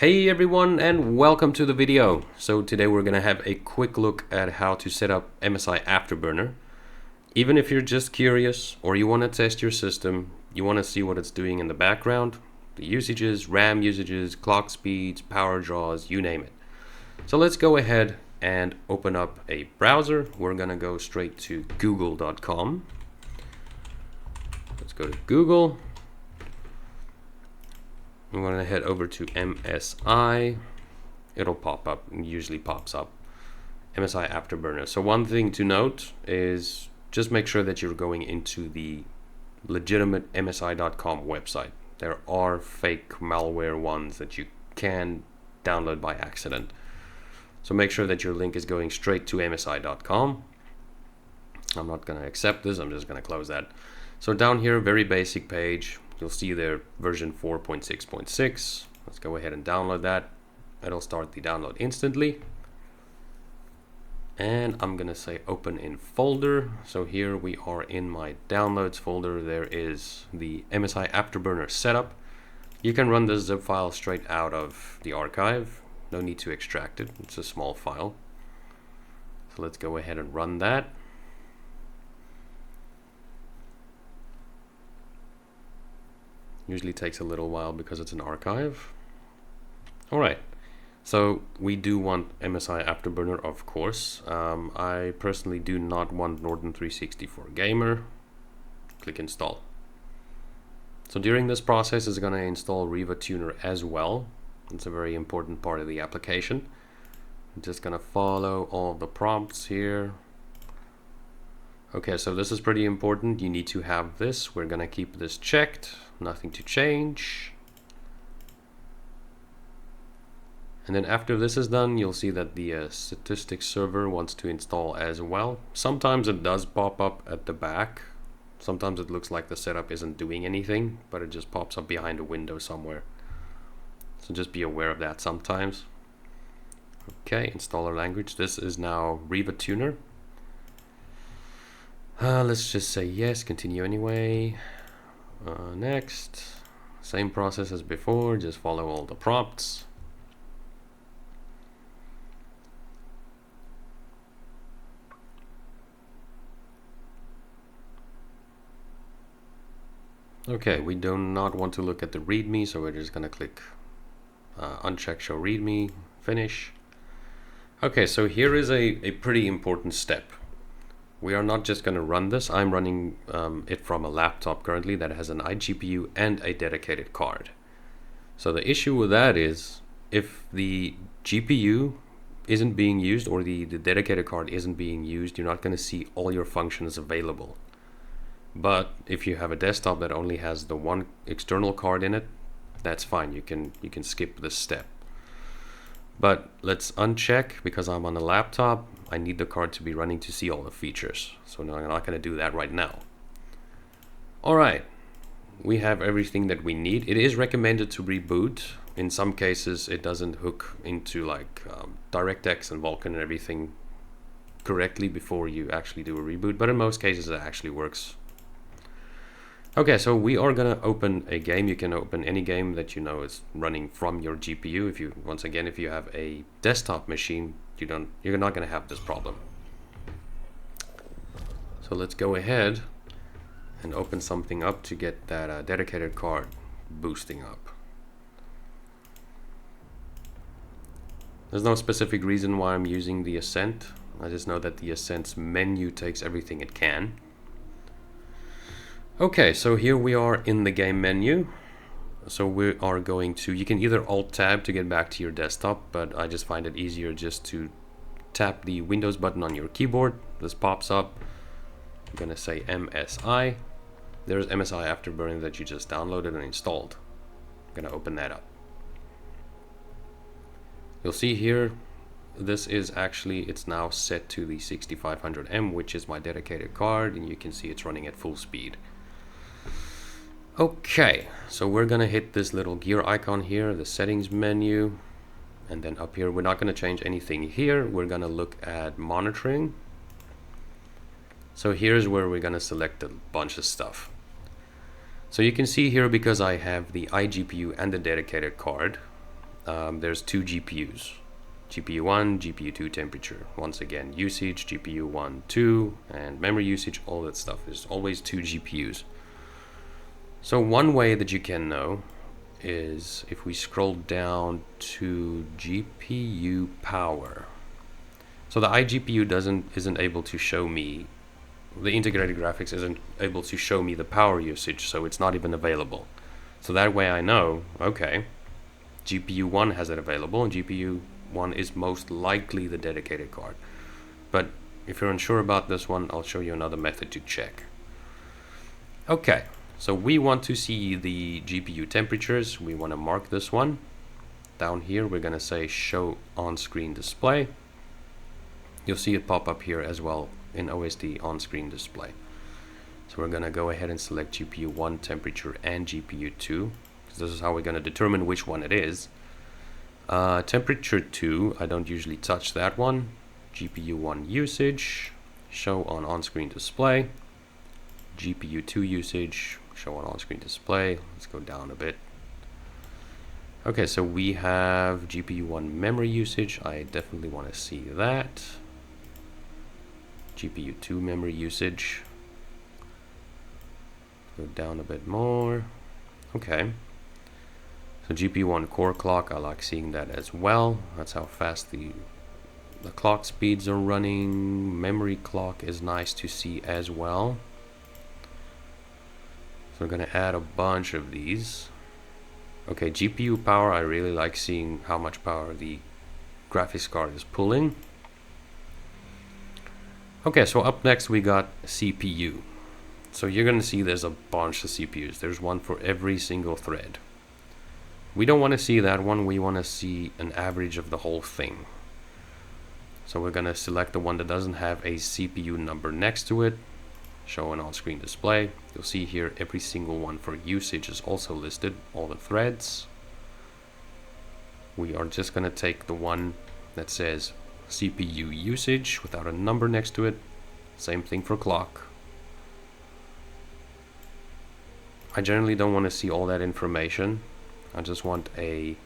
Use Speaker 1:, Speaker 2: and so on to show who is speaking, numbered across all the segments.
Speaker 1: Hey everyone, and welcome to the video. So today we're gonna have a quick look at how to set up MSI Afterburner. Even if you're just curious or you want to test your system, you want to see what it's doing in the background, the usages, RAM usages, clock speeds, power draws, you name it. So let's go ahead and open up a browser. We're gonna go straight to google.com. Let's go to Google. I'm going to head over to MSI. It'll pop up, and usually pops up, MSI Afterburner. So one thing to note is just make sure that you're going into the legitimate MSI.com website. There are fake malware ones that you can download by accident. So make sure that your link is going straight to MSI.com. I'm not going to accept this. I'm just going to close that. So down here, very basic page. You'll see there version 4.6.6. Let's go ahead and download that. It'll start the download instantly. And I'm gonna say open in folder. So here we are in my downloads folder. There is the MSI Afterburner setup. You can run this zip file straight out of the archive. No need to extract it. It's a small file. So let's go ahead and run that. Usually takes a little while because it's an archive. Alright, so we do want MSI Afterburner, of course. I personally do not want Norton 360 for Gamer. Click install. So during this process, it's going to install Riva Tuner as well. It's a very important part of the application. I'm just going to follow all the prompts here. Okay, so this is pretty important. You need to have this. We're going to keep this checked. Nothing to change. And then after this is done, you'll see that the statistics server wants to install as well. Sometimes it does pop up at the back. Sometimes it looks like the setup isn't doing anything, but it just pops up behind a window somewhere. So just be aware of that sometimes. Okay, installer language. This is now Riva Tuner. Let's just say yes, continue anyway. Next, same process as before, just follow all the prompts. Okay, we do not want to look at the README, so we're just going to click uncheck show README, finish. Okay, so here is a pretty important step. We are not just going to run this. I'm running it from a laptop currently that has an iGPU and a dedicated card. So the issue with that is if the GPU isn't being used or the dedicated card isn't being used, you're not going to see all your functions available. But if you have a desktop that only has the one external card in it, that's fine. You can skip this step. But let's uncheck because I'm on a laptop. I need the card to be running to see all the features. So no, I'm not going to do that right now. Alright, we have everything that we need. It is recommended to reboot. In some cases, it doesn't hook into like DirectX and Vulkan and everything correctly before you actually do a reboot. But in most cases, it actually works. Okay, so we are gonna open a game. You can open any game that you know is running from your GPU. If you have a desktop machine, you're not gonna have this problem. So let's go ahead and open something up to get that dedicated card boosting up. There's no specific reason why I'm using the Ascent. I just know that the Ascent's menu takes everything it can. Okay, so here we are in the game menu. So we are going to, you can either Alt-Tab to get back to your desktop, but I just find it easier just to tap the Windows button on your keyboard. This pops up. I'm going to say MSI. There's MSI Afterburner that you just downloaded and installed. I'm going to open that up. You'll see here, this is actually, it's now set to the 6500M, which is my dedicated card, and you can see it's running at full speed. Okay, so we're gonna hit this little gear icon here, the settings menu, and then up here, we're not gonna change anything here. We're gonna look at monitoring. So here's where we're gonna select a bunch of stuff. So you can see here, because I have the iGPU and the dedicated card, there's two GPUs. GPU 1, GPU 2 temperature. Once again, usage, GPU 1, 2, and memory usage, all that stuff. There's always two GPUs. So one way that you can know is if we scroll down to GPU power. So the iGPU isn't able to show me, the integrated graphics isn't able to show me the power usage, so it's not even available. So that way I know, okay, GPU 1 has it available, and GPU 1 is most likely the dedicated card. But if you're unsure about this one, I'll show you another method to check. Okay, so we want to see the GPU temperatures. We want to mark this one. Down here, we're going to say show on-screen display. You'll see it pop up here as well in OSD on-screen display. So we're going to go ahead and select GPU 1 temperature and GPU 2, because this is how we're going to determine which one it is. Temperature 2, I don't usually touch that one. GPU 1 usage, show on-screen display. GPU 2 usage, show on-screen display. Let's go down a bit. Okay, so we have GPU 1 memory usage. I definitely want to see that. GPU 2 memory usage. Go down a bit more. Okay. So GPU 1 core clock, I like seeing that as well. That's how fast the clock speeds are running. Memory clock is nice to see as well. So we're going to add a bunch of these. Okay, GPU power, I really like seeing how much power the graphics card is pulling. Okay, so up next we got CPU. So you're going to see there's a bunch of CPUs. There's one for every single thread. We don't want to see that one. We want to see an average of the whole thing. So we're going to select the one that doesn't have a CPU number next to it. Show an on-screen display. You'll see here every single one for usage is also listed, all the threads. We are just going to take the one that says CPU usage without a number next to it. Same thing for clock. I generally don't want to see all that information. I just want a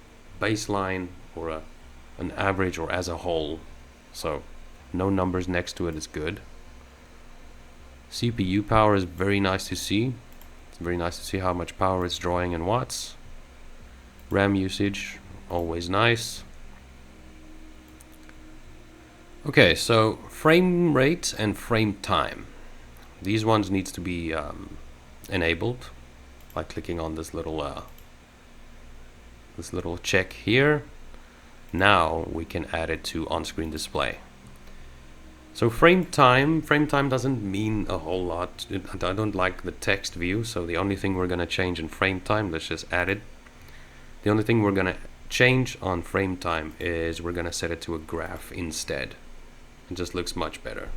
Speaker 1: baseline or an average or as a whole. So no numbers next to it is good. CPU power is very nice to see. It's very nice to see how much power it's drawing in watts. RAM usage, always nice. Okay, so frame rate and frame time. These ones needs to be enabled by clicking on this little check here. Now we can add it to on-screen display. So frame time doesn't mean a whole lot. I don't like the text view, so the only thing we're going to change in frame time, let's just add it. The only thing we're going to change on frame time is we're going to set it to a graph instead. It just looks much better.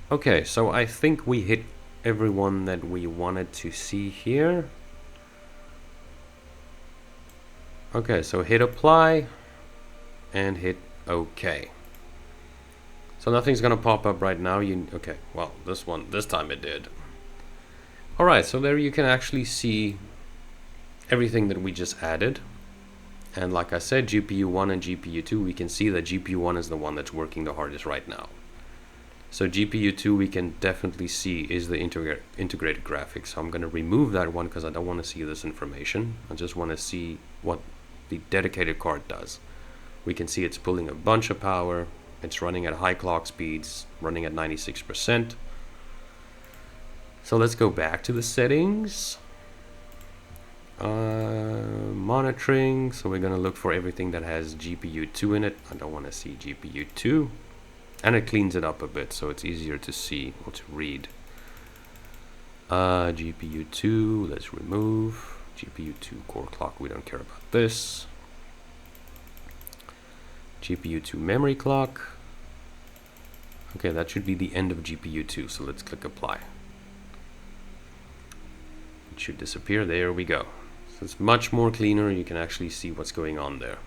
Speaker 1: Okay, so I think we hit everyone that we wanted to see here. Okay, so hit apply and hit OK. So nothing's gonna pop up right now. Okay, well, this time it did. Alright, so there you can actually see everything that we just added. And like I said, GPU 1 and GPU 2, we can see that GPU 1 is the one that's working the hardest right now. So GPU 2 we can definitely see is the integrated graphics. So I'm going to remove that one because I don't want to see this information. I just want to see what the dedicated card does. We can see it's pulling a bunch of power. It's running at high clock speeds, running at 96%. So let's go back to the settings. Monitoring. So we're going to look for everything that has GPU 2 in it. I don't want to see GPU 2. And it cleans it up a bit so it's easier to see or to read. GPU 2, let's remove. GPU 2 core clock, we don't care about this. GPU 2 memory clock. Okay, that should be the end of GPU 2, so let's click apply. It should disappear. There we go. So it's much more cleaner. You can actually see what's going on there.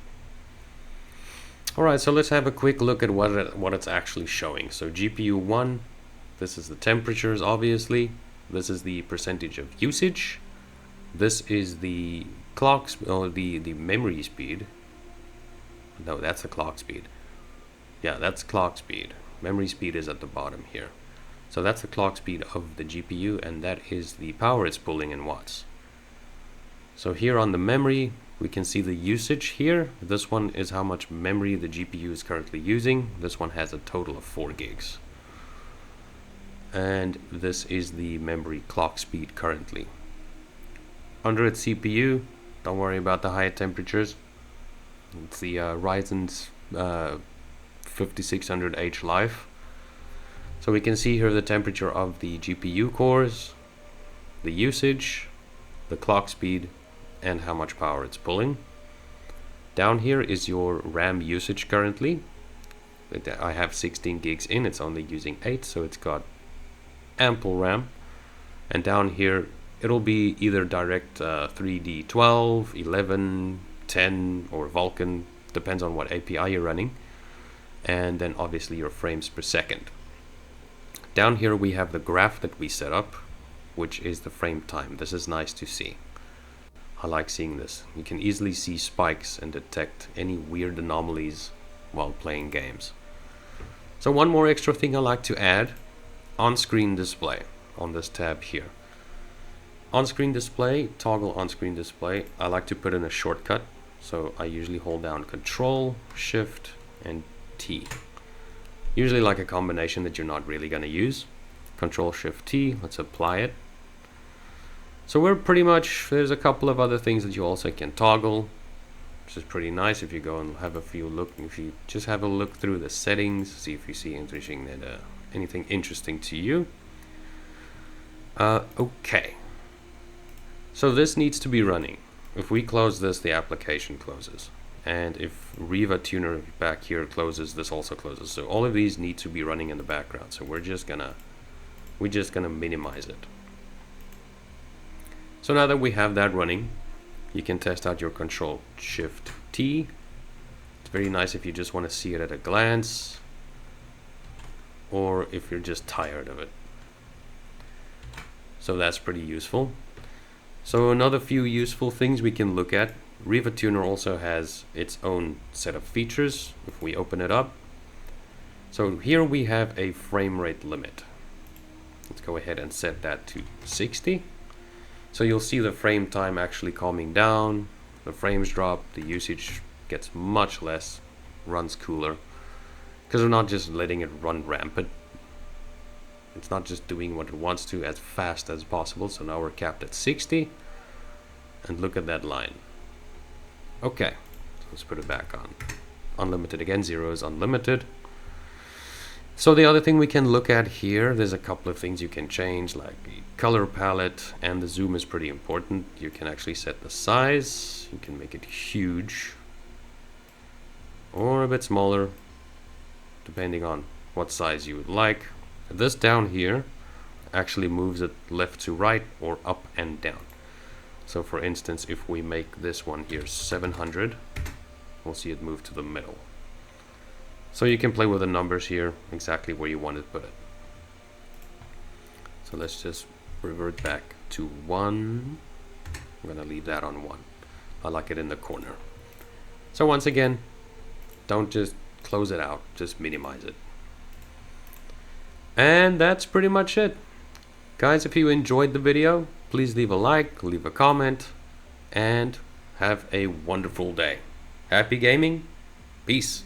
Speaker 1: Alright, so let's have a quick look at what it's actually showing. So GPU 1, this is the temperatures, obviously. This is the percentage of usage. This is the clock, the memory speed. No, that's the clock speed. Yeah, that's clock speed. Memory speed is at the bottom here. So that's the clock speed of the GPU, and that is the power it's pulling in watts. So here on the memory, we can see the usage here. This one is how much memory the GPU is currently using. This one has a total of 4 gigs. And this is the memory clock speed currently. Under its CPU, don't worry about the high temperatures. It's the Ryzen's 5600H Life. So we can see here the temperature of the GPU cores, the usage, the clock speed, and how much power it's pulling. Down here is your RAM usage currently. I have 16 gigs in, it's only using 8, so it's got ample RAM. And down here it'll be either direct 3D 12, 11, 10 or Vulkan, depends on what API you're running. And then obviously your frames per second. Down here we have the graph that we set up, which is the frame time. This is nice to see. I like seeing this. You can easily see spikes and detect any weird anomalies while playing games. So one more extra thing I like to add, on-screen display on this tab here. On-screen display, toggle on-screen display. I like to put in a shortcut. So I usually hold down Control, Shift, and T. Usually like a combination that you're not really going to use. Control, Shift, T. Let's apply it. So we're pretty much, there's a couple of other things that you also can toggle, which is pretty nice. If you go and have a few look, if you just have a look through the settings, see if you see anything interesting to you. Okay. So this needs to be running. If we close this, the application closes. And if Riva Tuner back here closes, this also closes. So all of these need to be running in the background. So we're just gonna minimize it. So now that we have that running, you can test out your Control Shift T. It's very nice if you just want to see it at a glance, or if you're just tired of it. So that's pretty useful. So another few useful things we can look at. Riva Tuner also has its own set of features if we open it up. So here we have a frame rate limit. Let's go ahead and set that to 60. So you'll see the frame time actually calming down, the frames drop, the usage gets much less, runs cooler, because we're not just letting it run rampant. It's not just doing what it wants to as fast as possible. So now we're capped at 60, and look at that line. Okay, so let's put it back on. Unlimited again, 0 is unlimited. So the other thing we can look at here, there's a couple of things you can change, like the color palette, and the zoom is pretty important. You can actually set the size, you can make it huge or a bit smaller, depending on what size you would like. This down here actually moves it left to right or up and down. So for instance, if we make this one here 700, we'll see it move to the middle. So you can play with the numbers here, exactly where you want to put it. So let's just revert back to 1. I'm gonna leave that on 1. I like it in the corner. So once again, don't just close it out, just minimize it. And that's pretty much it. Guys, if you enjoyed the video, please leave a like, leave a comment, and have a wonderful day. Happy gaming. Peace.